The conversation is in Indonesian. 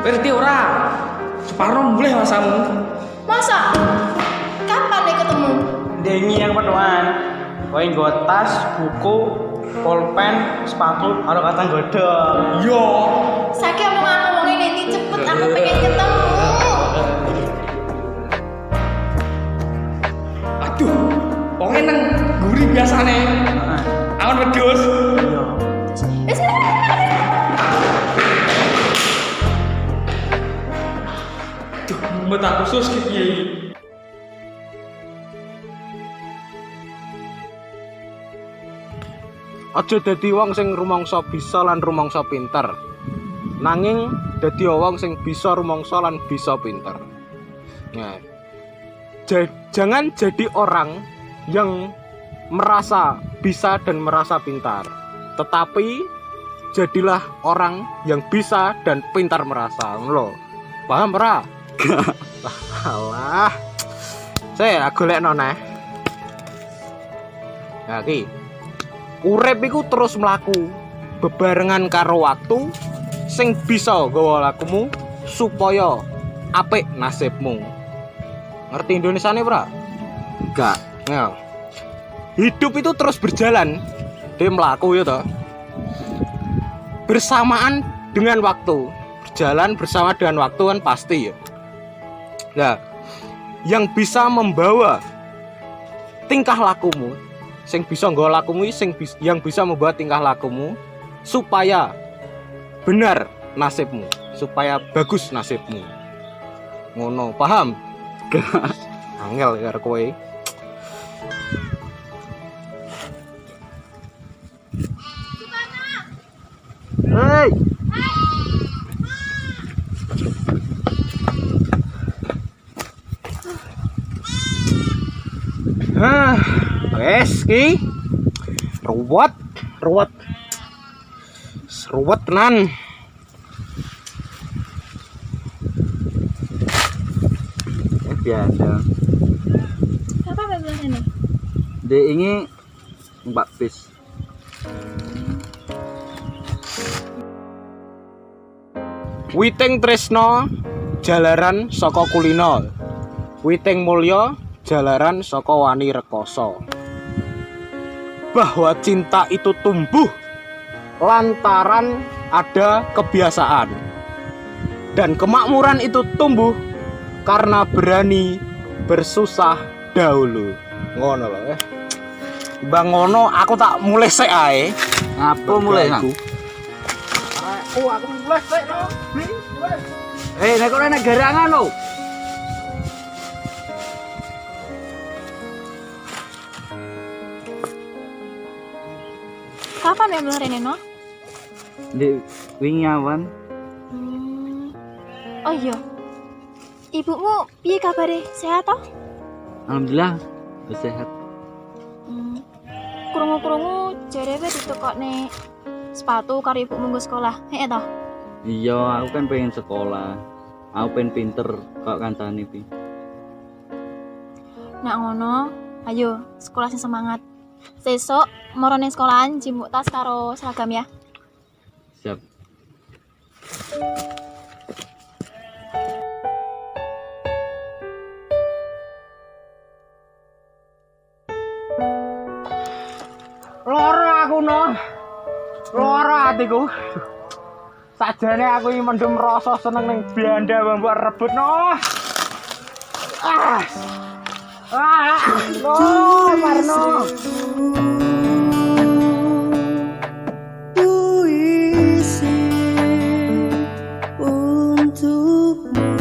Berarti ora separuh boleh masamu. Masa? Kapan nih ketemu? Dengi yang pertemuan. Kowe nggo tas, buku, pulpen, sepatu, karo kacang godhong. Yo. Saiki omong ini cepet aku pengen ketemu. Aduh, pokoknya nang guri biasane. Awan wedhus. Iya. Wis Mbak khusus ki piye? Aja dadi wong sing rumangsa bisa lan rumangsa pinter. Nanging dadi wong sing bisa rumangsa lan bisa pinter. Nah, jangan jadi orang yang merasa bisa dan merasa pintar. Tetapi jadilah orang yang bisa dan pintar merasa. Lho. Paham ora? Alah. Saya golekno neh. Nah iki. Urip iku terus mlaku bebarengan karo waktu sing bisa nggawa lakumu supaya apik nasibmu. Ngerti Indonesiane ora? Enggak. Ya. Hidup itu terus berjalan. Dia mlaku ya toh. Bersamaan dengan waktu. Berjalan bersama dengan waktu kan pasti ya. Nah, yang bisa membawa tingkah lakumu, sing bisa nggawa lakumu, yang bisa membawa tingkah lakumu supaya benar nasibmu, supaya bagus nasibmu. Ngono, paham? Angel karo kowe. Hei. Wes ki ruwet tenan. Biasa. Apa bilang ini? Dia ini Mbak Bis. Witing tresno jalaran saka kulino. Witing mulya jalaran saka wani rekoso. Bahwa cinta itu tumbuh lantaran ada kebiasaan. Dan kemakmuran itu tumbuh karena berani bersusah dahulu. Ngono lho. Bang ngono aku tak mulai sik ae. Apa mulai Kang? Aku mulai sik no. Nek kok nek garangan lho. Kapan ya Rene no? Di wingi awan. Oh iya. Ibumu piye kabare? Sehat toh? Alhamdulillah sehat. Krungu-krungu jarene ditukokne sepatu karo ibumu nggo sekolah. Heeh toh? Iya, aku kan pengen sekolah. Aku pengen pinter kok kancane iki. Nak ngono, ayo sekolah sing semangat. Sesuk moro ning sekolahan jimuk tas karo seragam ya. Siap. Loro aku no. Loro atiku. Sajane aku iki mendem rasa seneng ning Belanda mbok rebut no. No, Marno. Puisi untukmu.